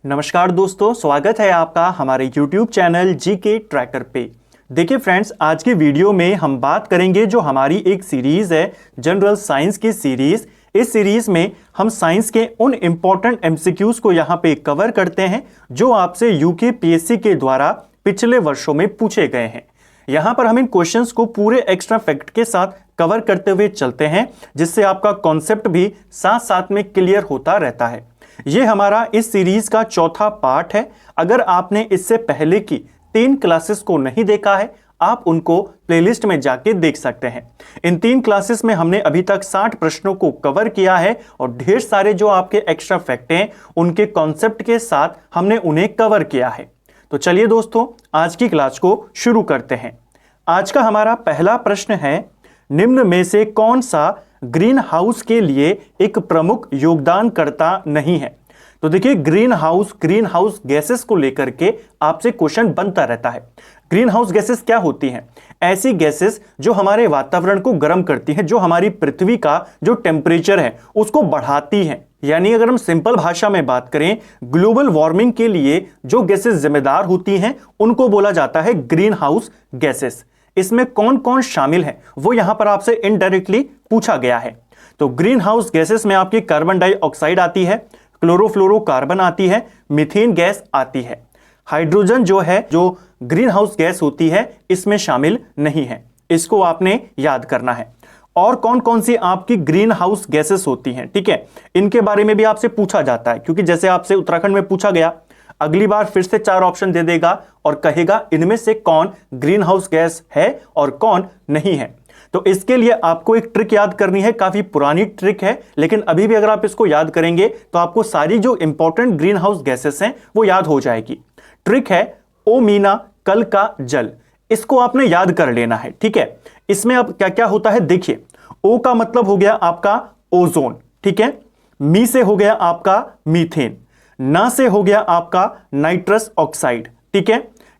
नमस्कार दोस्तों, स्वागत है आपका हमारे YouTube चैनल जीके ट्रैकर पे। देखिए फ्रेंड्स, आज की वीडियो में हम बात करेंगे जो हमारी एक सीरीज़ है जनरल साइंस की सीरीज़। इस सीरीज़ में हम साइंस के उन इम्पॉर्टेंट एमसीक्यूज़ को यहाँ पे कवर करते हैं जो आपसे यूकेपीएससी के द्वारा पिछले वर्षों में पूछे गए हैं। यहाँ पर हम इन क्वेश्चंस को पूरे एक्स्ट्रा फैक्ट के साथ कवर करते हुए चलते हैं, जिससे आपका कॉन्सेप्ट भी साथ साथ में क्लियर होता रहता है। ये हमारा इस सीरीज का चौथा पार्ट है। अगर आपने इससे पहले की 3 क्लासेस को नहीं देखा है, आप उनको प्लेलिस्ट में जाके देख सकते हैं। इन 3 क्लासेस में हमने अभी तक 60 प्रश्नों को कवर किया है और ढेर सारे जो आपके एक्स्ट्रा फैक्ट हैं उनके कॉन्सेप्ट के साथ हमने उन्हें कवर किया है। तो चलिए दोस्तों, आज की क्लास को शुरू करते हैं। आज का हमारा पहला प्रश्न है, निम्न में से कौन सा ग्रीन हाउस के लिए एक प्रमुख योगदानकर्ता नहीं है। तो देखिए, ग्रीन हाउस गैसेस को लेकर के आपसे क्वेश्चन बनता रहता है। ग्रीन हाउस गैसेस क्या होती हैं? ऐसी गैसेस जो हमारे वातावरण को गर्म करती हैं, जो हमारी पृथ्वी का जो टेम्परेचर है उसको बढ़ाती हैं। यानी अगर हम सिंपल भाषा में बात करें, ग्लोबल वार्मिंग के लिए जो गैसेस जिम्मेदार होती हैं उनको बोला जाता है ग्रीन हाउस गैसेस। इसमें कौन कौन शामिल है वो यहां पर आपसे इनडायरेक्टली पूछा गया है। तो ग्रीन हाउस गैसेस में आपकी कार्बन डाइऑक्साइड आती है, क्लोरोफ्लोरोकार्बन आती है, मीथेन गैस आती है। हाइड्रोजन जो है, जो ग्रीन हाउस गैस होती है, इसमें शामिल नहीं है। इसको आपने याद करना है। और कौन कौन सी आपकी ग्रीन हाउस गैसेस होती हैं, ठीक है, इनके बारे में भी आपसे पूछा जाता है, क्योंकि जैसे आपसे उत्तराखंड में पूछा गया, अगली बार फिर से 4 ऑप्शन दे देगा और कहेगा इनमें से कौन ग्रीन हाउस गैस है और कौन नहीं है। तो इसके लिए आपको एक ट्रिक याद करनी है, काफी पुरानी ट्रिक है, लेकिन अभी भी अगर आप इसको याद करेंगे तो आपको सारी जो इंपॉर्टेंट ग्रीन हाउस गैसेस हैं वो याद हो जाएगी। ट्रिक है ओ मीना कल का जल। इसको आपने याद कर लेना है, ठीक है। इसमें अब क्या क्या होता है देखिए। ओ का मतलब हो गया आपका ओजोन, ठीक है। मी से हो गया आपका मीथेन, ना से हो गया आपका नाइट्रस ऑक्साइड, ठीक है।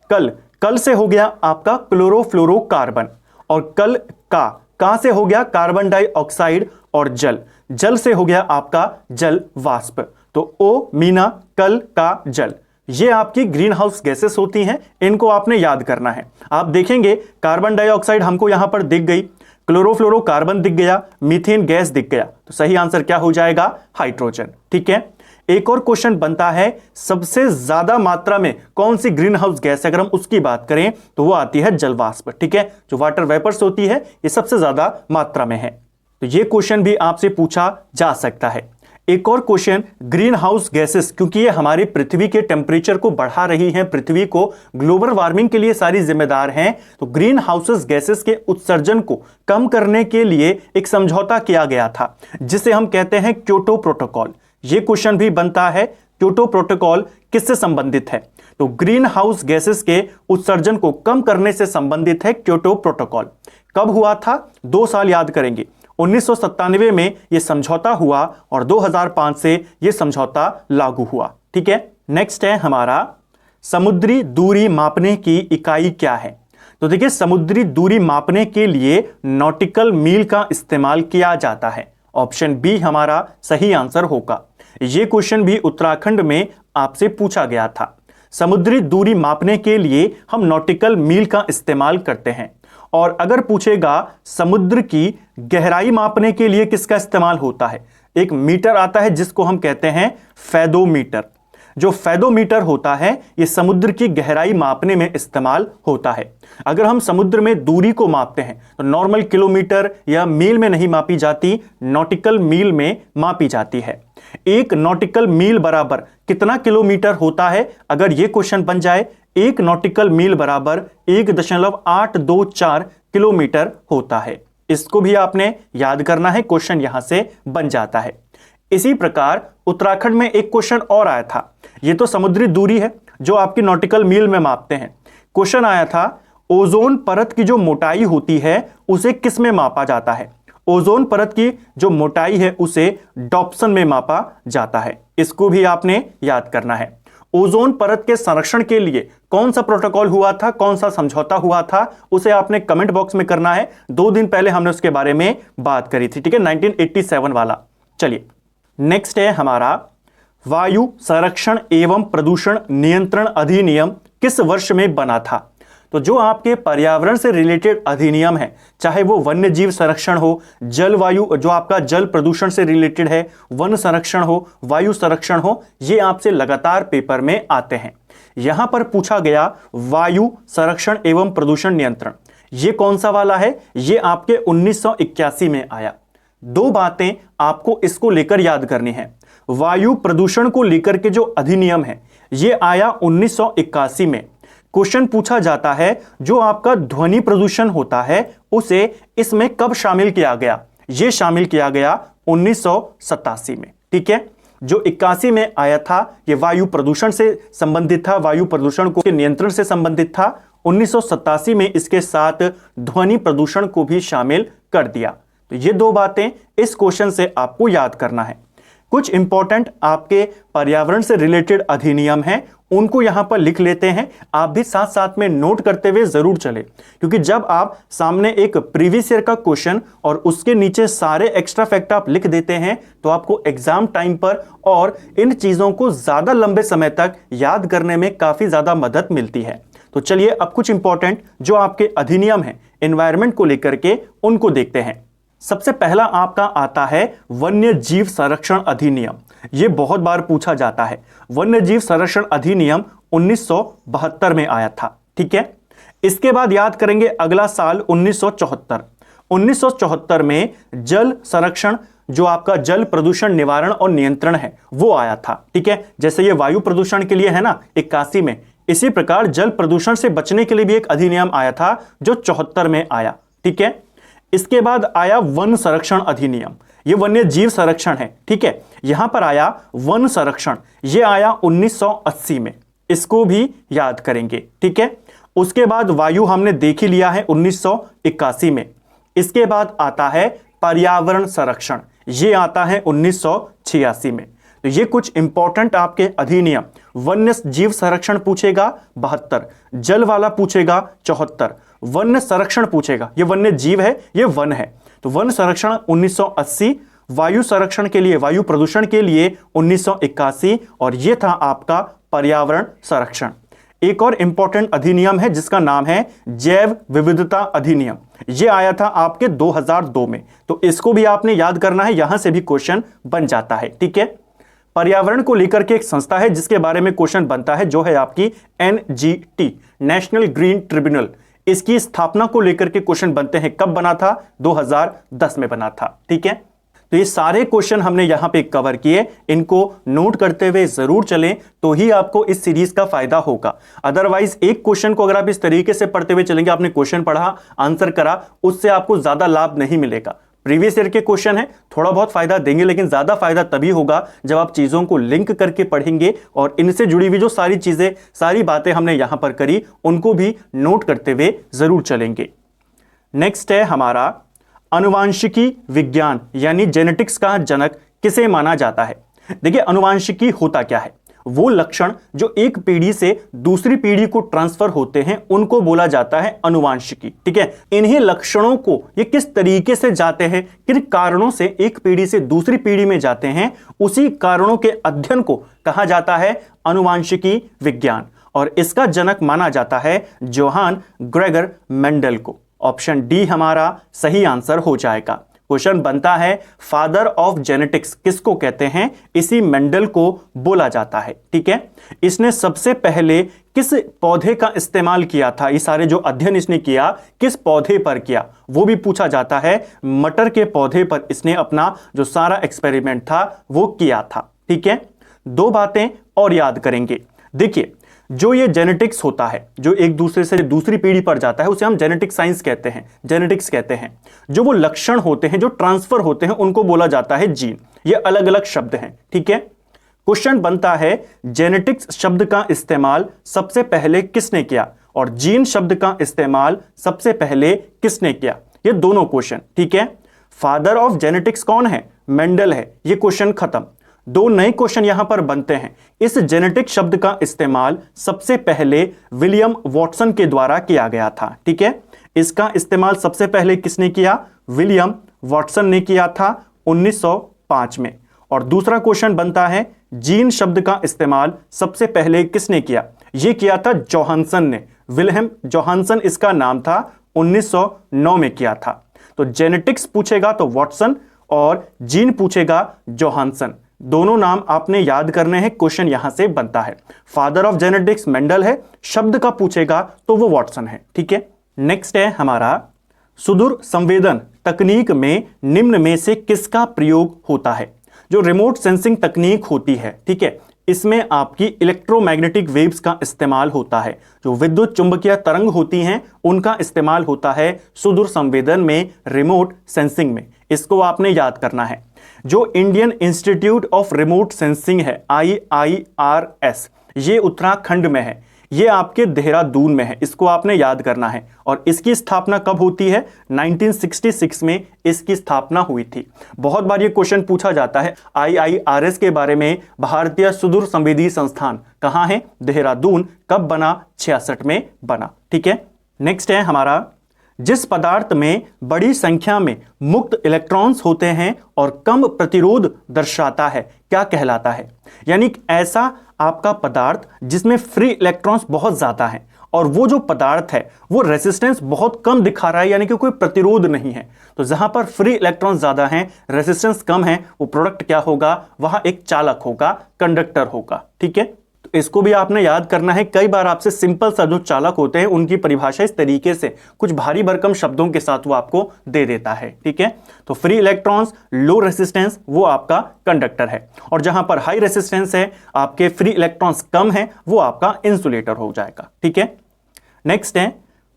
कल से हो गया आपका क्लोरोफ्लोरोकार्बन, और का से हो गया कार्बन डाइऑक्साइड, और जल से हो गया आपका जल वाष्प। तो ओ मीना कल का जल, ये आपकी ग्रीन हाउस गैसेस होती हैं। इनको आपने याद करना है। आप देखेंगे कार्बन डाइऑक्साइड हमको यहां पर दिख गई, क्लोरोफ्लोरोकार्बन दिख गया, मीथेन गैस दिख गया, तो सही आंसर क्या हो जाएगा? हाइड्रोजन, ठीक है। एक और क्वेश्चन बनता है, सबसे ज्यादा मात्रा में कौन सी ग्रीन हाउस गैस है? अगर हम उसकी बात करें तो वो आती है जलवाष्प, ठीक है। जो वाटर वेपर्स होती है ये सबसे ज्यादा मात्रा में है। तो ये क्वेश्चन भी आपसे पूछा जा सकता है। एक और क्वेश्चन, ग्रीन हाउस गैसेस क्योंकि ये हमारी पृथ्वी के टेम्परेचर को बढ़ा रही हैं, पृथ्वी को ग्लोबल वार्मिंग के लिए सारी जिम्मेदार हैं, तो ग्रीन हाउस गैसेस के उत्सर्जन को कम करने के लिए एक समझौता किया गया था, जिसे हम कहते हैं क्योटो प्रोटोकॉल। ये क्वेश्चन भी बनता है, क्योटो प्रोटोकॉल किससे संबंधित है? तो ग्रीन हाउस गैसेस के उत्सर्जन को कम करने से संबंधित है क्योटो प्रोटोकॉल। कब हुआ था? 2 साल याद करेंगे। 1997 में यह समझौता हुआ और 2005 से यह समझौता लागू हुआ, ठीक है। नेक्स्ट है हमारा, समुद्री दूरी मापने की इकाई क्या है? तो देखिए, समुद्री दूरी मापने के लिए नॉटिकल मील का इस्तेमाल किया जाता है। ऑप्शन बी हमारा सही आंसर होगा। यह क्वेश्चन भी उत्तराखंड में आपसे पूछा गया था। समुद्री दूरी मापने के लिए हम नॉटिकल मील का इस्तेमाल करते हैं। और अगर पूछेगा समुद्र की गहराई मापने के लिए किसका इस्तेमाल होता है, एक मीटर आता है जिसको हम कहते हैं फैदोमीटर। जो फैदोमीटर होता है ये समुद्र की गहराई मापने में इस्तेमाल होता है। अगर हम समुद्र में दूरी को मापते हैं तो नॉर्मल किलोमीटर या मील में नहीं मापी जाती, नॉटिकल मील में मापी जाती है। एक नॉटिकल मील बराबर कितना किलोमीटर होता है? अगर ये क्वेश्चन बन जाए, एक नॉटिकल मील बराबर 1.824 किलोमीटर होता है। इसको भी आपने याद करना है, क्वेश्चन यहां से बन जाता है। इसी प्रकार उत्तराखंड में एक क्वेश्चन और आया था। ये तो समुद्री दूरी है जो आपकी नॉटिकल मील में मापते हैं। क्वेश्चन आया था, ओजोन परत की जो मोटाई होती है उसे किस में मापा जाता है? ओजोन परत की जो मोटाई है उसे डॉप्सन में मापा जाता है। इसको भी आपने याद करना है। ओजोन परत के संरक्षण के लिए कौन सा प्रोटोकॉल हुआ था, कौन सा समझौता हुआ था, उसे आपने कमेंट बॉक्स में करना है। 2 दिन पहले हमने उसके बारे में बात करी थी, ठीक है, 1987 वाला। चलिए नेक्स्ट है हमारा वायु संरक्षण एवं प्रदूषण नियंत्रण अधिनियम किस वर्ष में बना था? तो जो आपके पर्यावरण से रिलेटेड अधिनियम है, चाहे वो वन्य जीव संरक्षण हो, जलवायु जो आपका जल प्रदूषण से रिलेटेड है, वन संरक्षण हो, वायु संरक्षण हो, ये आपसे लगातार पेपर में आते हैं। यहां पर पूछा गया वायु संरक्षण एवं प्रदूषण नियंत्रण, ये कौन सा वाला है? ये आपके 1981 में आया। दो बातें आपको इसको लेकर याद करनी है। वायु प्रदूषण को लेकर के जो अधिनियम है ये आया 1981 में। क्वेश्चन पूछा जाता है जो आपका ध्वनि प्रदूषण होता है उसे इसमें कब शामिल किया गया? ये शामिल किया गया 1987 में। ठीक है, जो 81 में आया था ये वायु प्रदूषण से संबंधित था, वायु प्रदूषण को नियंत्रण से संबंधित था। 1987 में इसके साथ ध्वनि प्रदूषण को भी शामिल कर दिया। तो ये दो बातें इस क्वेश्चन से आपको याद करना है। कुछ इंपॉर्टेंट आपके पर्यावरण से रिलेटेड अधिनियम हैं, उनको यहां पर लिख लेते हैं। आप भी साथ साथ में नोट करते हुए जरूर चले, क्योंकि जब आप सामने एक प्रीवियस ईयर का क्वेश्चन और उसके नीचे सारे एक्स्ट्रा फैक्ट आप लिख देते हैं तो आपको एग्जाम टाइम पर और इन चीजों को ज्यादा लंबे समय तक याद करने में काफी ज्यादा मदद मिलती है। तो चलिए अब कुछ इंपॉर्टेंट जो आपके अधिनियम हैं एनवायरमेंट को लेकर के उनको देखते हैं। सबसे पहला आपका आता है वन्य जीव संरक्षण अधिनियम। यह बहुत बार पूछा जाता है। वन्य जीव संरक्षण अधिनियम 1972 में आया था। ठीक है, इसके बाद याद करेंगे अगला साल 1974। 1974 में जल संरक्षण जो आपका जल प्रदूषण निवारण और नियंत्रण है वो आया था। ठीक है, जैसे ये वायु प्रदूषण के लिए है ना 81 में, इसी प्रकार जल प्रदूषण से बचने के लिए भी एक अधिनियम आया था जो 74 में आया। ठीक है, इसके बाद आया वन संरक्षण अधिनियम, ये वन्य जीव संरक्षण है। ठीक है, यहां पर आया वन संरक्षण, ये आया 1980 में, इसको भी याद करेंगे। ठीक है, उसके बाद वायु हमने देख ही लिया है 1981 में। इसके बाद आता है पर्यावरण संरक्षण, ये आता है 1986 में। तो ये कुछ इंपॉर्टेंट आपके अधिनियम। वन्य जीव संरक्षण पूछेगा 72, जल वाला पूछेगा 74, वन्य संरक्षण पूछेगा, ये वन्य जीव है ये वन है, तो वन संरक्षण 1980, वायु संरक्षण के लिए वायु प्रदूषण के लिए 1981 और ये था आपका पर्यावरण संरक्षण। एक और इंपॉर्टेंट अधिनियम है जिसका नाम है जैव विविधता अधिनियम, ये आया था आपके 2002 में। तो इसको भी आपने याद करना है, यहां से भी क्वेश्चन बन जाता है। ठीक है, पर्यावरण को लेकर के एक संस्था है जिसके बारे में क्वेश्चन बनता है, जो है आपकी NGT, नेशनल ग्रीन ट्रिब्यूनल। इसकी स्थापना को लेकर के क्वेश्चन बनते हैं। कब बना था? 2010 में बना था। ठीक है, तो ये सारे क्वेश्चन हमने यहां पे कवर किए, इनको नोट करते हुए जरूर चलें तो ही आपको इस सीरीज का फायदा होगा। अदरवाइज एक क्वेश्चन को अगर आप इस तरीके से पढ़ते हुए चलेंगे, आपने क्वेश्चन पढ़ा आंसर करा, उससे आपको ज्यादा लाभ नहीं मिलेगा। प्रीवियस ईयर के क्वेश्चन है, थोड़ा बहुत फायदा देंगे, लेकिन ज्यादा फायदा तभी होगा जब आप चीजों को लिंक करके पढ़ेंगे और इनसे जुड़ी हुई जो सारी चीजें, सारी बातें हमने यहां पर करी, उनको भी नोट करते हुए जरूर चलेंगे। नेक्स्ट है हमारा अनुवांशिकी विज्ञान यानी जेनेटिक्स का जनक किसे माना जाता है? देखिए, अनुवांशिकी होता क्या है? वो लक्षण जो एक पीढ़ी से दूसरी पीढ़ी को ट्रांसफर होते हैं उनको बोला जाता है अनुवांशिकी। ठीक है, इन्हीं लक्षणों को ये किस तरीके से जाते हैं, किन कारणों से एक पीढ़ी से दूसरी पीढ़ी में जाते हैं, उसी कारणों के अध्ययन को कहा जाता है अनुवांशिकी विज्ञान। और इसका जनक माना जाता है जोहान ग्रेगर मेंडल को। ऑप्शन डी हमारा सही आंसर हो जाएगा। क्वेश्चन बनता है फादर ऑफ जेनेटिक्स किसको कहते हैं? इसी मेंडल को बोला जाता है। ठीक है, इसने सबसे पहले किस पौधे का इस्तेमाल किया था? ये सारे जो अध्ययन इसने किया किस पौधे पर किया वो भी पूछा जाता है। मटर के पौधे पर इसने अपना जो सारा एक्सपेरिमेंट था वो किया था। ठीक है, दो बातें और याद करेंगे। देखिए, जो ये जेनेटिक्स होता है, जो एक दूसरे से दूसरी पीढ़ी पर जाता है, उसे हम जेनेटिक साइंस कहते हैं, जेनेटिक्स कहते हैं। जो वो लक्षण होते हैं जो ट्रांसफर होते हैं उनको बोला जाता है जीन। ये अलग अलग शब्द हैं। ठीक है, क्वेश्चन बनता है जेनेटिक्स शब्द का इस्तेमाल सबसे पहले किसने किया और जीन शब्द का इस्तेमाल सबसे पहले किसने किया? ये दोनों क्वेश्चन। ठीक है, फादर ऑफ जेनेटिक्स कौन है? मेंडल है। ये क्वेश्चन खत्म। दो नए क्वेश्चन यहां पर बनते हैं। इस जेनेटिक शब्द का इस्तेमाल सबसे पहले विलियम वॉटसन के द्वारा किया गया था। ठीक है, इसका इस्तेमाल सबसे पहले किसने किया? विलियम वॉटसन ने किया था 1905 में। और दूसरा क्वेश्चन बनता है जीन शब्द का इस्तेमाल सबसे पहले किसने किया? यह किया था जोहानसन ने, विल्हेम जोहानसन इसका नाम था, 1909 में किया था। तो जेनेटिक्स पूछेगा तो वॉटसन और जीन पूछेगा जोहानसन। दोनों नाम आपने याद करने हैं, क्वेश्चन यहां से बनता है। फादर ऑफ जेनेटिक्स मेंडल है, शब्द का पूछेगा तो वो वॉटसन है। ठीक है, नेक्स्ट है हमारा सुदूर संवेदन तकनीक में निम्न में से किसका प्रयोग होता है? जो रिमोट सेंसिंग तकनीक होती है, ठीक है, इसमें आपकी इलेक्ट्रोमैग्नेटिक वेव्स का इस्तेमाल होता है। जो विद्युत चुंबकीय तरंग होती हैं उनका इस्तेमाल होता है सुदूर संवेदन में, रिमोट सेंसिंग में। इसको आपने याद करना है। जो Indian institute of remote sensing है, IIRS, ये उत्तराखंड में है, ये आपके देहरादून में है, इसको आपने याद करना है। और इसकी स्थापना कब होती है? 1966 में इसकी स्थापना हुई थी। बहुत बार ये क्वेश्चन पूछा जाता है IIRS के बारे में। भारतीय सुदूर संवेदी संस्थान कहाँ है? देहरादून। कब बना? 66 में बना। ठीक है, नेक्स्ट है हमारा जिस पदार्थ में बड़ी संख्या में मुक्त इलेक्ट्रॉन्स होते हैं और कम प्रतिरोध दर्शाता है, क्या कहलाता है? यानी ऐसा आपका पदार्थ जिसमें फ्री इलेक्ट्रॉन्स बहुत ज्यादा हैं और वो जो पदार्थ है वो रेजिस्टेंस बहुत कम दिखा रहा है, यानी कि कोई प्रतिरोध नहीं है। तो जहां पर फ्री इलेक्ट्रॉन्स ज्यादा हैं, रेजिस्टेंस कम है, वो प्रोडक्ट क्या होगा? वहां एक चालक होगा, कंडक्टर होगा। ठीक है, इसको भी आपने याद करना है। कई बार आपसे सिंपल सा जो चालक होते हैं उनकी परिभाषा इस तरीके से कुछ भारी भरकम शब्दों के साथ वो आपको दे देता है। ठीक है, तो फ्री इलेक्ट्रॉन्स, लो रेसिस्टेंस, वो आपका कंडक्टर है। और जहां पर हाई रेसिस्टेंस है, आपके फ्री इलेक्ट्रॉन्स कम है, वो आपका इंसुलेटर हो जाएगा। ठीक है, नेक्स्ट है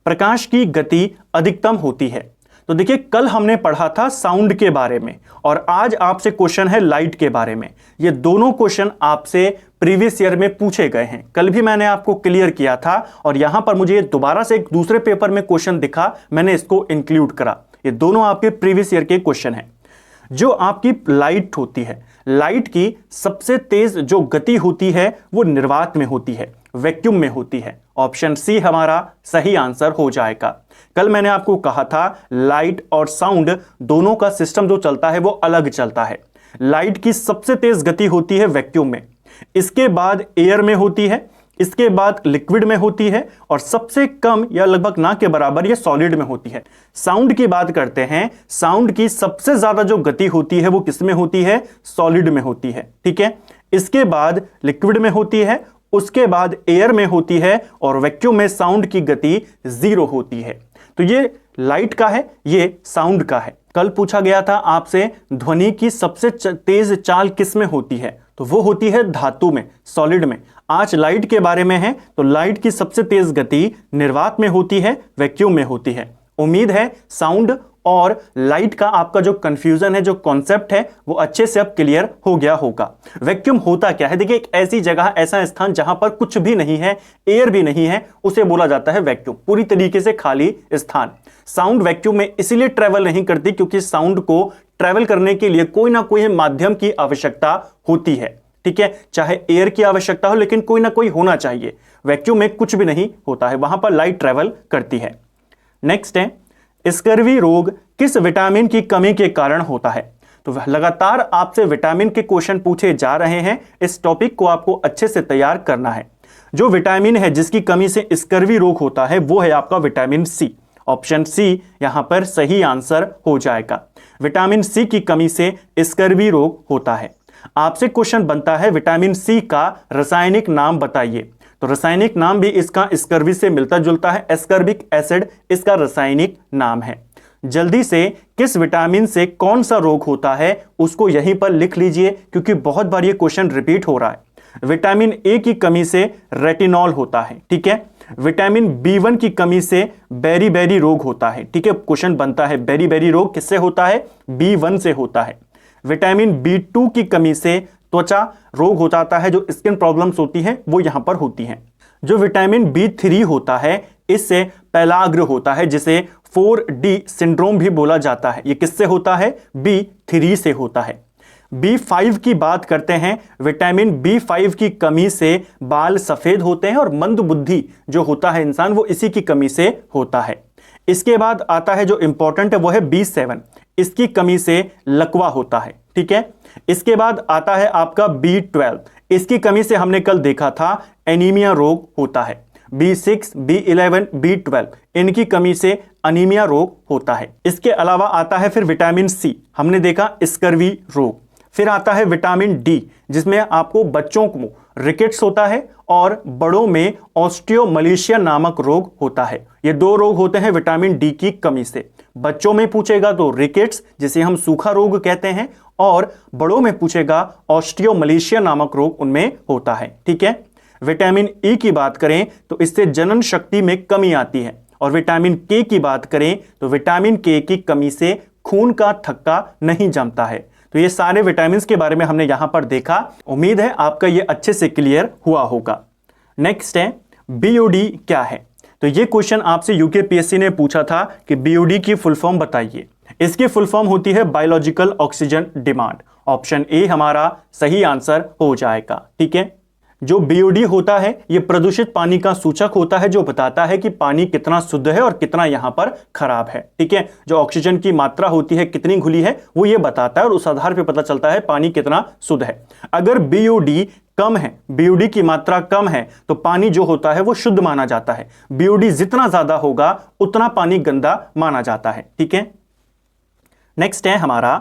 प्रकाश की गति अधिकतम होती है। तो देखिए, कल हमने पढ़ा था साउंड के बारे में और आज आपसे क्वेश्चन है लाइट के बारे में। ये दोनों क्वेश्चन आपसे प्रीवियस ईयर में पूछे गए हैं। कल भी मैंने आपको क्लियर किया था और यहां पर मुझे दोबारा से एक दूसरे पेपर में क्वेश्चन दिखा, मैंने इसको इंक्लूड करा। ये दोनों आपके प्रीवियस ईयर के क्वेश्चन हैं। जो आपकी लाइट होती है, लाइट की सबसे तेज जो गति होती है वो निर्वात में होती है, वैक्यूम में होती है। ऑप्शन सी हमारा सही आंसर हो जाएगा। कल मैंने आपको कहा था लाइट और साउंड दोनों का सिस्टम जो चलता है वो अलग चलता है। लाइट की सबसे तेज गति होती है वैक्यूम में, इसके बाद एयर में होती है, इसके बाद लिक्विड में होती है और सबसे कम या लगभग ना के बराबर ये सॉलिड में होती है। साउंड की बात करते हैं, साउंड की सबसे ज्यादा जो गति होती है वो किस में होती है? सॉलिड में होती है। ठीक है, इसके बाद लिक्विड में होती है, उसके बाद एयर में होती है और वैक्यूम में साउंड की गति 0 होती है। तो ये लाइट का है, ये साउंड का है। कल पूछा गया था आपसे ध्वनि की सबसे तेज चाल किस में होती है? तो वो होती है धातु में, सॉलिड में। आज लाइट के बारे में है, तो लाइट की सबसे तेज गति निर्वात में होती है, वैक्यूम में होती है। उम्मीद है साउंड और लाइट का आपका जो कंफ्यूजन है, जो कॉन्सेप्ट है, वो अच्छे से अब क्लियर हो गया होगा। वैक्यूम होता क्या है? देखिए, एक ऐसी जगह, ऐसा स्थान जहां पर कुछ भी नहीं है, एयर भी नहीं है, उसे बोला जाता है वैक्यूम, पूरी तरीके से खाली स्थान। साउंड वैक्यूम में इसलिए ट्रेवल नहीं करती क्योंकि साउंड को ट्रेवल करने के लिए कोई ना कोई माध्यम की आवश्यकता होती है। ठीक है, चाहे एयर की आवश्यकता हो, लेकिन कोई ना कोई होना चाहिए। वैक्यूम में कुछ भी नहीं होता है, वहां पर लाइट ट्रेवल करती है। नेक्स्ट है स्कर्वी रोग किस विटामिन की कमी के कारण होता है? तो लगातार आपसे विटामिन के क्वेश्चन पूछे जा रहे हैं, इस टॉपिक को आपको अच्छे से तैयार करना है। जो विटामिन है जिसकी कमी से स्कर्वी रोग होता है वो है आपका विटामिन सी। ऑप्शन सी यहां पर सही आंसर हो जाएगा। विटामिन सी की कमी से स्कर्वी रोग होता है। आपसे क्वेश्चन बनता है विटामिन सी का रासायनिक नाम बताइए। तो रासायनिक नाम भी इसका स्कर्वी से मिलता जुलता है, एस्कर्बिक एसिड इसका रासायनिक नाम है। जल्दी से किस विटामिन से कौन सा रोग होता है उसको यहीं पर लिख लीजिए, क्योंकि बहुत बार ये क्वेश्चन रिपीट हो रहा है। विटामिन ए की कमी से रेटिनॉल होता है। ठीक है, विटामिन B1 की कमी से बेरी रोग होता है। ठीक है, क्वेश्चन बनता है बेरी रोग किससे होता है? B1 से होता है। विटामिन B2 की कमी से त्वचा रोग हो जाता है, जो स्किन प्रॉब्लम्स होती हैं वो यहां पर होती हैं। जो विटामिन B3 होता है इससे पेलाग्र होता है, जिसे 4D सिंड्रोम भी बोला जाता है। ये किससे होता है? B3 से होता है। B5 की बात करते हैं, विटामिन B5 की कमी से बाल सफेद होते हैं और मंद बुद्धि जो होता है इंसान वो इसी की कमी से होता है। इसके बाद आता है जो इंपॉर्टेंट है वो है B7, इसकी कमी से लकवा होता है, ठीक है। इसके बाद आता है आपका B12, इसकी कमी से हमने कल देखा था एनीमिया रोग होता है। B6, B11, B12 इनकी कमी से अनीमिया रोग होता है। इसके अलावा आता है फिर विटामिन सी, हमने देखा स्कर्वी रोग। फिर आता है विटामिन डी, जिसमें आपको बच्चों को रिकेट्स होता है और बड़ों में ऑस्टियोमलेशिया नामक रोग होता है। ये दो रोग होते हैं विटामिन डी की कमी से। बच्चों में पूछेगा तो रिकेट्स, जिसे हम सूखा रोग कहते हैं, और बड़ों में पूछेगा ऑस्टियोमलेशिया नामक रोग उनमें होता है, ठीक है। विटामिन ई की बात करें तो इससे जनन शक्ति में कमी आती है, और विटामिन के की बात करें तो विटामिन के की कमी से खून का थक्का नहीं जमता है। तो ये सारे विटामिन के बारे में हमने यहां पर देखा। उम्मीद है आपका ये अच्छे से क्लियर हुआ होगा। नेक्स्ट है बीओडी क्या है। तो ये क्वेश्चन आपसे यूकेपीएससी ने पूछा था कि बीओडी की फुल फॉर्म बताइए। इसकी फुल फॉर्म होती है biological oxygen demand. Option A हमारा सही आंसर हो जाएगा, ठीक है। जो बीओडी होता है ये प्रदूषित पानी का सूचक होता है, जो बताता है कि पानी कितना शुद्ध है और कितना यहां पर खराब है, ठीक है। जो ऑक्सीजन की मात्रा होती है कितनी घुली है वो ये बताता है, और उस आधार पर पता चलता है पानी कितना शुद्ध है। अगर बीओडी कम है, बीओडी की मात्रा कम है, तो पानी जो होता है वो शुद्ध माना जाता है। बीओडी जितना ज्यादा होगा उतना पानी गंदा माना जाता है, ठीक है। नेक्स्ट है हमारा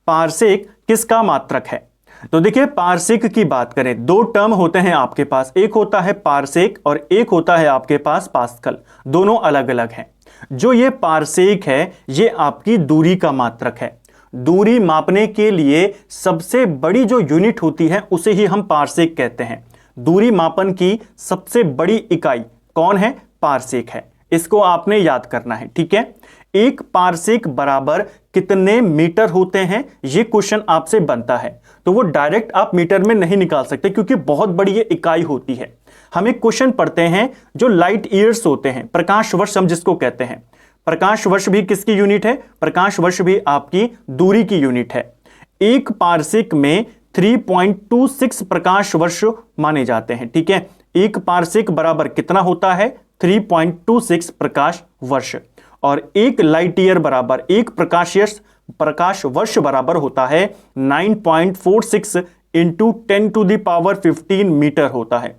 पारसेक किसका मात्रक है। तो देखिए पारसेक की बात करें, दो टर्म होते हैं आपके पास, एक होता है पारसेक और एक होता है आपके पास पास्कल। दोनों अलग अलग हैं। जो ये पारसेक है ये आपकी दूरी का मात्रक है। दूरी मापने के लिए सबसे बड़ी जो यूनिट होती है उसे ही हम पारसेक कहते हैं। दूरी मापन की सबसे बड़ी इकाई कौन है? पारसेक है। इसको आपने याद करना है, ठीक है। एक पारसेक बराबर कितने मीटर होते हैं, ये क्वेश्चन आपसे बनता है। तो वो डायरेक्ट आप मीटर में नहीं निकाल सकते, क्योंकि बहुत बड़ी ये इकाई होती है। हम एक क्वेश्चन पढ़ते हैं जो लाइट ईयर्स होते हैं, प्रकाश वर्ष हम जिसको कहते हैं। प्रकाश वर्ष भी किसकी यूनिट है? प्रकाश वर्ष भी आपकी दूरी की यूनिट है। एक पारसेक में 3.26 प्रकाश वर्ष माने जाते हैं, ठीक है। एक पारसेक बराबर कितना होता है? 3.26 प्रकाश वर्ष। और एक लाइट ईयर बराबर, एक प्रकाश वर्ष बराबर होता है 9.46 इंटू 10⁻15 मीटर होता है।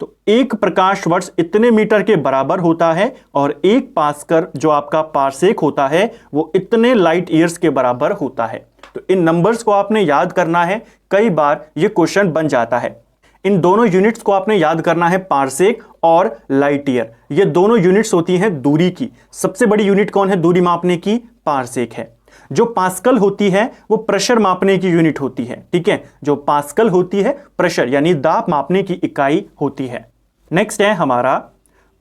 तो एक प्रकाश वर्ष इतने मीटर के बराबर होता है, और एक पास्कर जो आपका पारसेक होता है वो इतने लाइट ईयर्स के बराबर होता है। तो इन नंबर्स को आपने याद करना है, कई बार ये क्वेश्चन बन जाता है। इन दोनों यूनिट्स को आपने याद करना है, पारसेक और लाइट ईयर। ये दोनों यूनिट्स होती हैं दूरी की। सबसे बड़ी यूनिट कौन है दूरी मापने की? पारसेक है। जो पास्कल होती है वो प्रेशर मापने की यूनिट होती है, ठीक है। जो पास्कल होती है प्रेशर यानी दाब मापने की इकाई होती है। नेक्स्ट है हमारा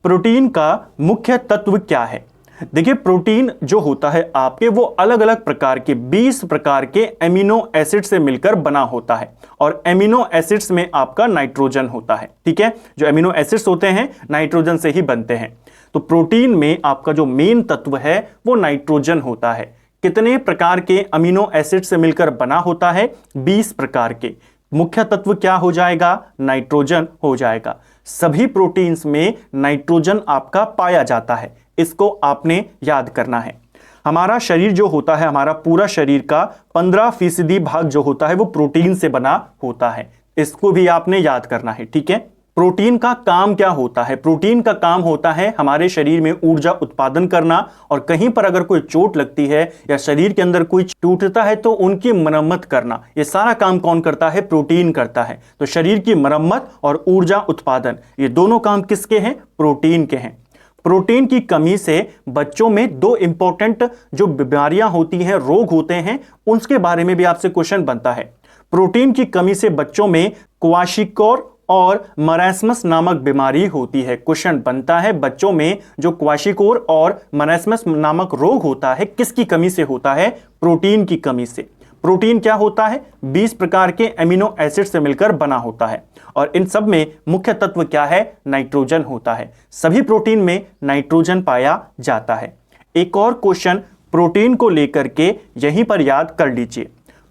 प्रोटीन का मुख्य तत्व क्या है। देखिए प्रोटीन जो होता है आपके वो अलग अलग प्रकार के 20 प्रकार के एमिनो एसिड से मिलकर बना होता है, और एमिनो एसिड्स में आपका नाइट्रोजन होता है, ठीक है। जो एमिनो एसिड्स होते हैं नाइट्रोजन से ही बनते हैं। तो प्रोटीन में आपका जो मेन तत्व है वो नाइट्रोजन होता है। कितने प्रकार के अमीनो एसिड से मिलकर बना होता है? 20 प्रकार के। मुख्य तत्व क्या हो जाएगा? नाइट्रोजन हो जाएगा। सभी प्रोटीन्स में नाइट्रोजन आपका पाया जाता है, इसको आपने याद करना है। हमारा शरीर जो होता है, हमारा पूरा शरीर का 15% भाग जो होता है वो प्रोटीन से बना होता है, इसको भी आपने याद करना है, ठीक है। प्रोटीन का काम क्या होता है? प्रोटीन का काम होता है हमारे शरीर में ऊर्जा उत्पादन करना, और कहीं पर अगर कोई चोट लगती है या शरीर के अंदर कोई टूटता है तो उनकी मरम्मत करना। ये सारा काम कौन करता है? प्रोटीन करता है। तो शरीर की मरम्मत और ऊर्जा उत्पादन ये दोनों काम किसके हैं? प्रोटीन के हैं। प्रोटीन की कमी से बच्चों में दो इंपॉर्टेंट जो बीमारियां होती हैं, रोग होते हैं, उसके बारे में भी आपसे क्वेश्चन बनता है। प्रोटीन की कमी से बच्चों में क्वाशिकोर और मरास्मस नामक बीमारी होती है। क्वेश्चन बनता है बच्चों में जो क्वाशिकोर और मरास्मस नामक रोग होता है किसकी कमी से होता है? प्रोटीन की कमी से। प्रोटीन क्या होता है? 20 प्रकार के एमिनो एसिड से मिलकर बना होता है, और इन सब में मुख्य तत्व क्या है? नाइट्रोजन होता है। सभी प्रोटीन में नाइट्रोजन पाया जाता है। एक और क्वेश्चन प्रोटीन को लेकर के यहीं पर याद कर लीजिए।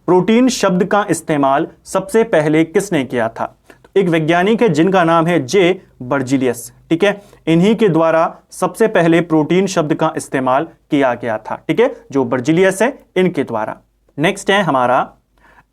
प्रोटीन शब्द का इस्तेमाल सबसे पहले किसने किया था? एक वैज्ञानिक है जिनका नाम है जे बर्जीलियस। ठीक है, इन्हीं के द्वारा सबसे पहले प्रोटीन शब्द का इस्तेमाल किया गया था। ठीक है, जो बर्जीलियस है इनके द्वारा। नेक्स्ट है हमारा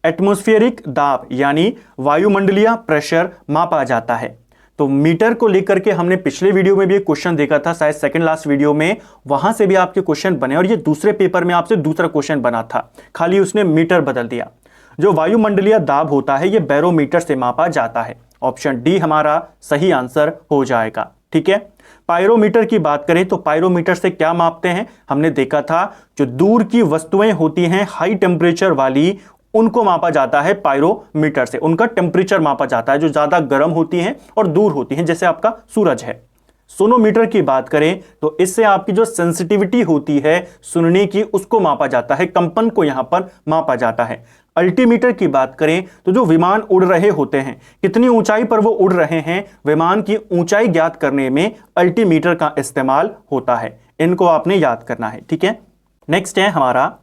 एटमॉस्फेरिक दाब यानी वायुमंडलीय प्रेशर मापा जाता है। तो मीटर को लेकर के हमने पिछले वीडियो में भी एक क्वेश्चन देखा था, शायद सेकंड लास्ट वीडियो में, वहां से भी आपके क्वेश्चन बने और ये दूसरे पेपर में आपसे दूसरा क्वेश्चन बना था, खाली उसने मीटर बदल दिया। जो वायुमंडलीय दाब होता है ये बैरोमीटर से मापा जाता है। ऑप्शन डी हमारा सही आंसर हो जाएगा। ठीक है, पायरोमीटर की बात करें तो पायरोमीटर से क्या मापते हैं, हमने देखा था जो दूर की वस्तुएं होती हैं हाई टेम्परेचर वाली, उनको मापा जाता है पायरोमीटर से, उनका टेम्परेचर मापा जाता है जो ज्यादा गर्म होती हैं और दूर होती हैं, जैसे आपका सूरज है। सोनोमीटर की बात करें तो इससे आपकी जो सेंसिटिविटी होती है सुनने की, उसको मापा जाता है, कंपन को यहां पर मापा जाता है। अल्टीमीटर की बात करें तो जो विमान उड़ रहे होते हैं, कितनी ऊंचाई पर वो उड़ रहे हैं, विमान की ऊंचाई ज्ञात करने में अल्टीमीटर का इस्तेमाल होता है। इनको आपने याद करना है। ठीक है, नेक्स्ट है हमारा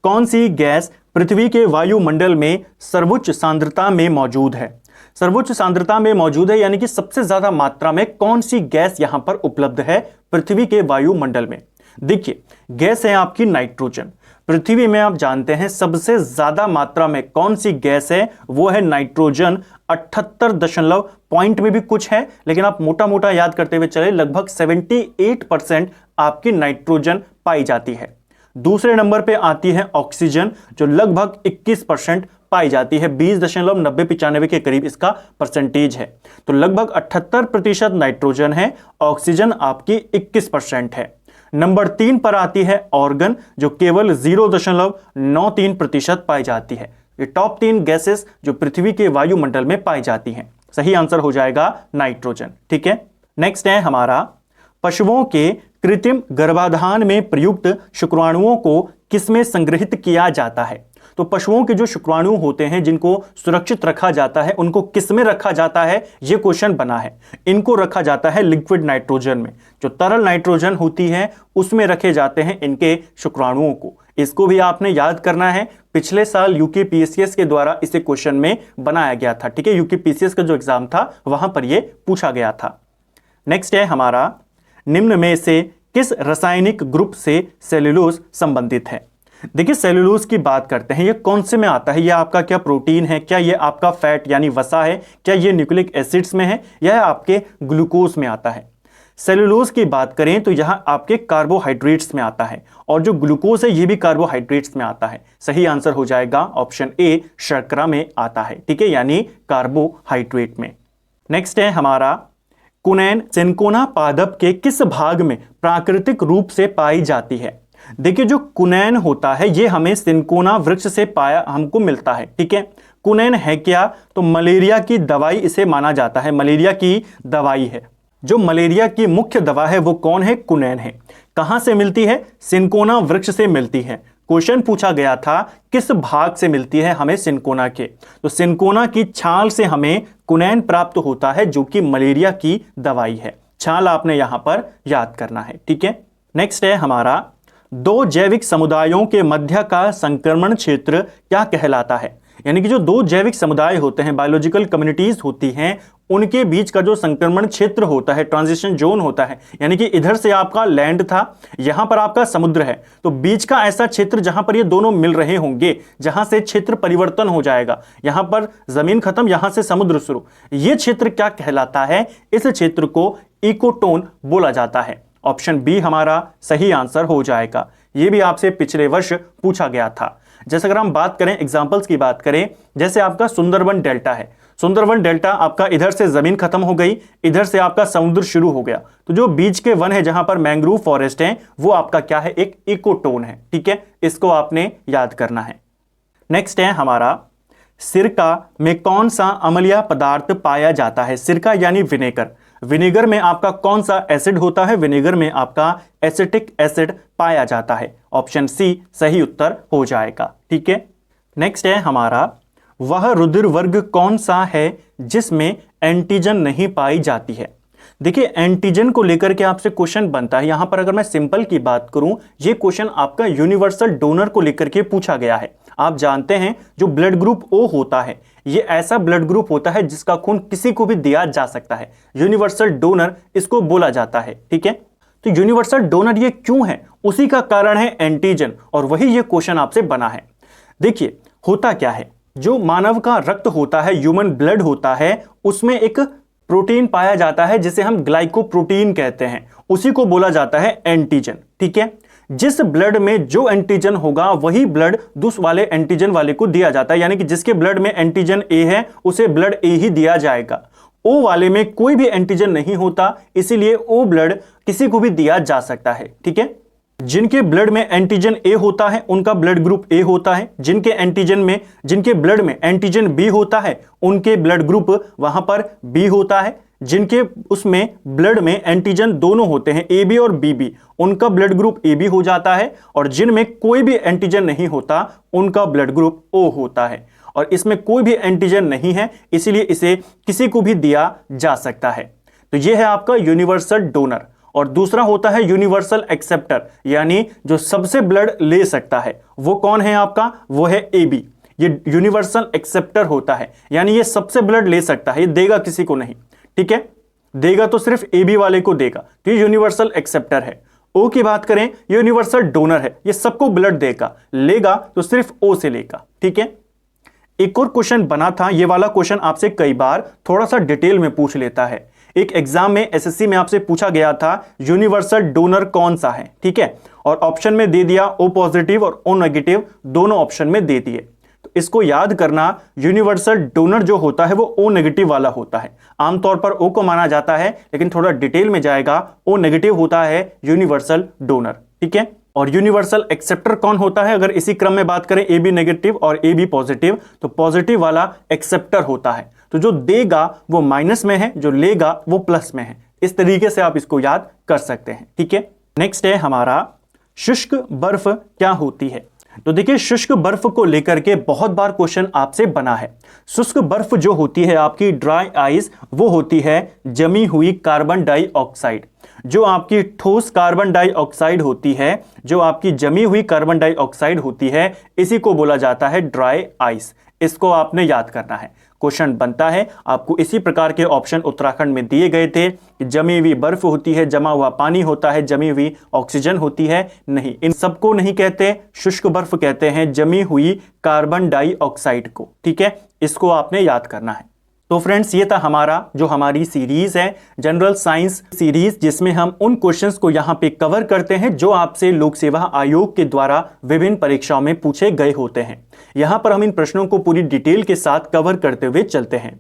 कौन सी गैस पृथ्वी के वायुमंडल में सर्वोच्च सांद्रता में मौजूद है। सर्वोच्च सांद्रता में मौजूद है यानी कि सबसे ज्यादा मात्रा में कौन सी गैस यहां पर उपलब्ध है पृथ्वी के वायुमंडल में। देखिए, गैस है आपकी नाइट्रोजन। पृथ्वी में आप जानते हैं सबसे ज्यादा मात्रा में कौन सी गैस है, वो है नाइट्रोजन। 78 पॉइंट में भी कुछ है, लेकिन आप मोटा मोटा याद करते हुए चले, लगभग 78% आपकी नाइट्रोजन पाई जाती है। दूसरे नंबर पे आती है ऑक्सीजन, जो लगभग 21% पाई जाती है, 20.9095 के करीब इसका परसेंटेज है। तो लगभग 78% नाइट्रोजन है, ऑक्सीजन आपकी 21% है। नंबर 3 पर आती है ऑर्गन, जो केवल 0.93% पाई जाती है। ये टॉप 3 गैसेस जो पृथ्वी के वायुमंडल में पाई जाती हैं। सही आंसर हो जाएगा नाइट्रोजन। ठीक है, नेक्स्ट है हमारा पशुओं के कृत्रिम गर्भाधान में प्रयुक्त शुक्राणुओं को किसमें संग्रहित किया जाता है। तो पशुओं के जो शुक्राणु होते हैं जिनको सुरक्षित रखा जाता है, उनको किसमें रखा जाता है, यह क्वेश्चन बना है। इनको रखा जाता है लिक्विड नाइट्रोजन में, जो तरल नाइट्रोजन होती है उसमें रखे जाते हैं इनके शुक्राणुओं को। इसको भी आपने याद करना है, पिछले साल यूकेपीएससीएस के द्वारा इसे क्वेश्चन में बनाया गया था। ठीक है, यूकेपीएससीएस का जो एग्जाम था वहां पर यह पूछा गया था। नेक्स्ट है हमारा निम्न में से किस रासायनिक ग्रुप से सेल्यूलोज संबंधित है। देखिए, सेल्यूलोज की बात करते हैं, ये कौन से में आता है, ये आपका क्या प्रोटीन है, क्या ये आपका फैट यानी वसा है, क्या ये न्यूक्लिक एसिड्स में है, या आपके ग्लूकोज में आता है। सेल्यूलोज की बात करें तो यह आपके कार्बोहाइड्रेट्स में आता है, और जो ग्लूकोज है ये भी कार्बोहाइड्रेट्स में आता है। सही आंसर हो जाएगा ऑप्शन ए, शर्करा में आता है। ठीक है, यानी कार्बोहाइड्रेट में। नेक्स्ट है हमारा कुनैन सिनकोना पादप के किस भाग में प्राकृतिक रूप से पाई जाती है। देखिए, जो कुनैन होता है ये हमें सिनकोना वृक्ष से पाया हमको मिलता है। ठीक है, कुनैन है क्या, तो मलेरिया की दवाई इसे माना जाता है, मलेरिया की दवाई है। जो मलेरिया की मुख्य दवा है वो कौन है, कुनैन है। कहां से मिलती है, सिनकोना वृक्ष से मिलती है। क्वेश्चन पूछा गया था किस भाग से मिलती है हमें, सिनकोना के, तो सिनकोना की छाल से हमें कुनैन प्राप्त होता है, जो कि मलेरिया की दवाई है। छाल आपने यहां पर याद करना है। ठीक है, नेक्स्ट है हमारा दो जैविक समुदायों के मध्य का संक्रमण क्षेत्र क्या कहलाता है। यानी कि जो दो जैविक समुदाय होते हैं, बायोलॉजिकल कम्युनिटीज होती हैं, उनके बीच का जो संक्रमण क्षेत्र होता है, ट्रांजिशन जोन होता है, यानी कि इधर से आपका लैंड था, यहां पर आपका समुद्र है, तो बीच का ऐसा क्षेत्र जहां पर ये दोनों मिल रहे होंगे, जहां से क्षेत्र परिवर्तन हो जाएगा, यहां पर जमीन खत्म, यहां से समुद्र शुरू, ये क्षेत्र क्या कहलाता है, इस क्षेत्र को इकोटोन बोला जाता है। ऑप्शन बी हमारा सही आंसर हो जाएगा। यह भी आपसे पिछले वर्ष पूछा गया था। जैसे अगर हम बात करें, एग्जाम्पल्स की बात करें, जैसे आपका सुंदरबन डेल्टा है, सुंदरबन डेल्टा आपका इधर से जमीन खत्म हो गई, इधर से आपका समुद्र शुरू हो गया, तो जो बीच के वन है जहां पर मैंग्रोव फॉरेस्ट है, वो आपका क्या है, एक इकोटोन है। ठीक है, इसको आपने याद करना है। नेक्स्ट है हमारा सिरका में कौन सा अम्लीय पदार्थ पाया जाता है। सिरका यानी विनेगर, विनेगर में आपका कौन सा एसिड होता है, विनेगर में आपका एसिटिक एसिड पाया जाता है। ऑप्शन सी सही उत्तर हो जाएगा। ठीक है, नेक्स्ट है हमारा वह रुधिर वर्ग कौन सा है जिसमें एंटीजन नहीं पाई जाती है। देखिए, एंटीजन को लेकर के आपसे क्वेश्चन बनता है। यहां पर अगर मैं सिंपल की बात करूं, यह क्वेश्चन आपका यूनिवर्सल डोनर को लेकर के पूछा गया है। आप जानते हैं जो ब्लड ग्रुप ओ होता है, ये ऐसा ब्लड ग्रुप होता है जिसका खून किसी को भी दिया जा सकता है। यूनिवर्सल डोनर इसको बोला जाता है। ठीक है, तो यूनिवर्सल डोनर ये क्यों है, उसी का कारण है एंटीजन, और वही ये क्वेश्चन आपसे बना है। देखिए होता क्या है, जो मानव का रक्त होता है, ह्यूमन ब्लड होता है, उसमें एक प्रोटीन पाया जाता है जिसे हम ग्लाइकोप्रोटीन कहते हैं, उसी को बोला जाता है एंटीजन। ठीक है, जिस ब्लड में जो एंटीजन होगा वही ब्लड दूसरे वाले एंटीजन वाले को दिया जाता है, यानी कि जिसके ब्लड में एंटीजन ए है उसे ब्लड ए ही दिया जाएगा। ओ वाले में कोई भी एंटीजन नहीं होता, इसीलिए ओ ब्लड किसी को भी दिया जा सकता है। ठीक है, जिनके ब्लड में एंटीजन ए होता है उनका ब्लड ग्रुप ए होता है, जिनके ब्लड में एंटीजन बी होता है उनके ब्लड ग्रुप वहां पर बी होता है, जिनके उसमें ब्लड में एंटीजन दोनों होते हैं ए बी और बी बी, उनका ब्लड ग्रुप ए बी हो जाता है, और जिनमें कोई भी एंटीजन नहीं होता उनका ब्लड ग्रुप ओ होता है। और इसमें कोई भी एंटीजन नहीं है, इसलिए इसे किसी को भी दिया जा सकता है। तो यह है आपका यूनिवर्सल डोनर। और दूसरा होता है यूनिवर्सल एक्सेप्टर, यानी जो सबसे ब्लड ले सकता है, वो कौन है आपका, वो है ए बी। ये यूनिवर्सल एक्सेप्टर होता है, यानी ये सबसे ब्लड ले सकता है, ये देगा किसी को नहीं। ठीक है, देगा तो सिर्फ ए बी वाले को देगा, तो ये यूनिवर्सल एक्सेप्टर है। ओ की बात करें, यूनिवर्सल डोनर है, ये सबको ब्लड देगा, लेगा तो सिर्फ ओ से लेगा। ठीक है, एक और क्वेश्चन बना था, ये वाला क्वेश्चन आपसे कई बार थोड़ा सा डिटेल में पूछ लेता है। एक एग्जाम में एसएससी में आपसे पूछा गया था यूनिवर्सल डोनर कौन सा है। ठीक है, और ऑप्शन में दे दिया ओ पॉजिटिव और ओ नेगेटिव, दोनों ऑप्शन में दे दिए। तो इसको याद करना, यूनिवर्सल डोनर जो होता है वो ओ नेगेटिव वाला होता है। आमतौर पर ओ को माना जाता है, लेकिन थोड़ा डिटेल में जाएगा, ओ नेगेटिव होता है यूनिवर्सल डोनर। ठीक है, और यूनिवर्सल एक्सेप्टर कौन होता है, अगर इसी क्रम में बात करें ए बी नेगेटिव और ए बी पॉजिटिव, तो पॉजिटिव वाला एक्सेप्टर होता है। तो जो देगा वो माइनस में है, जो लेगा वो प्लस में है। इस तरीके से आप इसको याद कर सकते हैं। ठीक है, नेक्स्ट है हमारा शुष्क बर्फ क्या होती है। तो देखिए, शुष्क बर्फ को लेकर के बहुत बार क्वेश्चन आपसे बना है। शुष्क बर्फ जो होती है आपकी ड्राई आइस, वो होती है जमी हुई कार्बन डाइऑक्साइड। जो आपकी ठोस कार्बन डाइऑक्साइड होती है, जो आपकी जमी हुई कार्बन डाइऑक्साइड होती है, इसी को बोला जाता है ड्राई आइस। इसको आपने याद करना है। क्वेश्चन बनता है, आपको इसी प्रकार के ऑप्शन उत्तराखंड में दिए गए थे कि जमी हुई बर्फ होती है, जमा हुआ पानी होता है, जमी हुई ऑक्सीजन होती है। नहीं, इन सबको नहीं कहते, शुष्क बर्फ कहते हैं जमी हुई कार्बन डाइऑक्साइड को। ठीक है, इसको आपने याद करना है। तो फ्रेंड्स, ये था हमारी सीरीज है जनरल साइंस सीरीज, जिसमें हम उन क्वेश्चंस को यहाँ पे कवर करते हैं जो आपसे लोक सेवा आयोग के द्वारा विभिन्न परीक्षाओं में पूछे गए होते हैं। यहाँ पर हम इन प्रश्नों को पूरी डिटेल के साथ कवर करते हुए चलते हैं।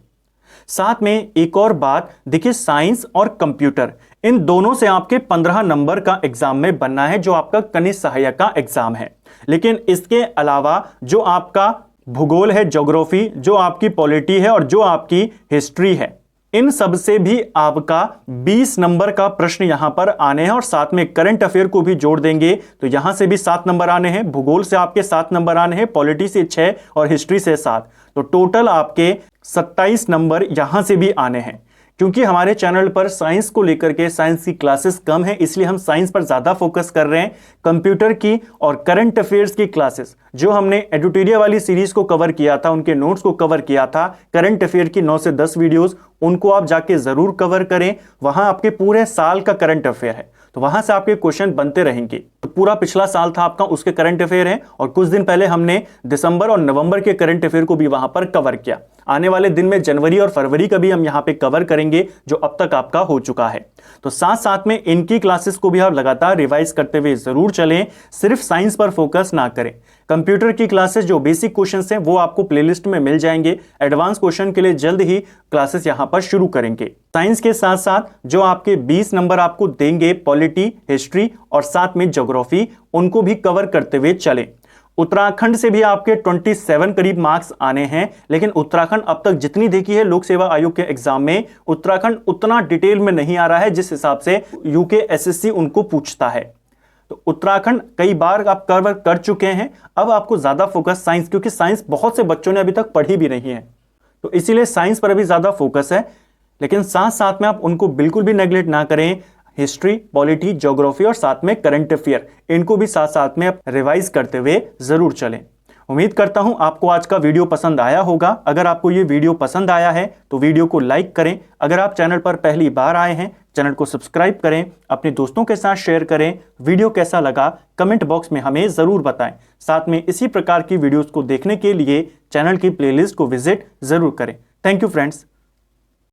साथ में एक और बात, देखिए साइंस और कंप्यूटर, इन दोनों से आपके 15 नंबर का एग्जाम में बनना है, जो आपका कनिष्ठ सहायक का एग्जाम है। लेकिन इसके अलावा जो आपका भूगोल है, ज्योग्राफी, जो आपकी पॉलिटी है और जो आपकी हिस्ट्री है, इन सब से भी आपका 20 नंबर का प्रश्न यहां पर आने हैं। और साथ में करंट अफेयर को भी जोड़ देंगे तो यहां से भी 7 नंबर आने हैं, भूगोल से आपके 7 नंबर आने हैं, पॉलिटी से 6 और हिस्ट्री से 7, तो टोटल आपके 27 नंबर यहां से भी आने हैं। क्योंकि हमारे चैनल पर साइंस को लेकर के साइंस की क्लासेस कम है, इसलिए हम साइंस पर ज्यादा फोकस कर रहे हैं। कंप्यूटर की और करंट अफेयर्स की क्लासेस जो हमने एडुटेरिया वाली सीरीज को कवर किया था, उनके नोट्स को कवर किया था, करंट अफेयर की 9 से 10 वीडियोस, उनको आप जाके जरूर कवर करें। वहां आपके पूरे साल का करंट अफेयर है, तो वहां से आपके क्वेश्चन बनते रहेंगे। तो पूरा पिछला साल था आपका, उसके करंट अफेयर है, और कुछ दिन पहले हमने दिसंबर और नवंबर के करंट अफेयर को भी वहां पर कवर किया। आने वाले दिन में जनवरी और फरवरी का भी हम यहां पे कवर करेंगे, जो अब तक आपका हो चुका है। तो साथ साथ में इनकी क्लासेस को भी आप लगातार रिवाइज करते हुए जरूर चलें, सिर्फ साइंस पर फोकस ना करें। कंप्यूटर की क्लासेस जो बेसिक क्वेश्चंस हैं वो आपको प्लेलिस्ट में मिल जाएंगे। एडवांस क्वेश्चन के लिए जल्द ही क्लासेस यहां पर शुरू करेंगे। साइंस के साथ साथ जो आपके 20 नंबर आपको देंगे पॉलिटी, हिस्ट्री और साथ में ज्योग्राफी, उनको भी कवर करते हुए चलें। उत्तराखंड से भी आपके 27 करीब मार्क्स आने हैं, लेकिन उत्तराखंड अब तक जितनी देखी है लोक सेवा आयोग के एग्जाम में, उत्तराखंड उतना डिटेल में नहीं आ रहा है जिस हिसाब से यूके एसएससी उनको पूछता है। तो उत्तराखंड कई बार आप कवर कर चुके हैं, अब आपको ज्यादा फोकस साइंस, क्योंकि साइंस बहुत से बच्चों ने अभी तक पढ़ी भी नहीं है, तो इसीलिए साइंस पर अभी ज्यादा फोकस है। लेकिन साथ साथ में आप उनको बिल्कुल भी नेग्लेक्ट ना करें। हिस्ट्री, पॉलिटी, ज्योग्राफी और साथ में करंट अफेयर, इनको भी साथ साथ में आप रिवाइज करते हुए जरूर चलें। उम्मीद करता हूं आपको आज का वीडियो पसंद आया होगा। अगर आपको ये वीडियो पसंद आया है तो वीडियो को लाइक करें। अगर आप चैनल पर पहली बार आए हैं, चैनल को सब्सक्राइब करें, अपने दोस्तों के साथ शेयर करें। वीडियो कैसा लगा कमेंट बॉक्स में हमें जरूर बताएं। साथ में इसी प्रकार की वीडियोस को देखने के लिए चैनल की प्लेलिस्ट को विजिट जरूर करें। Thank you friends.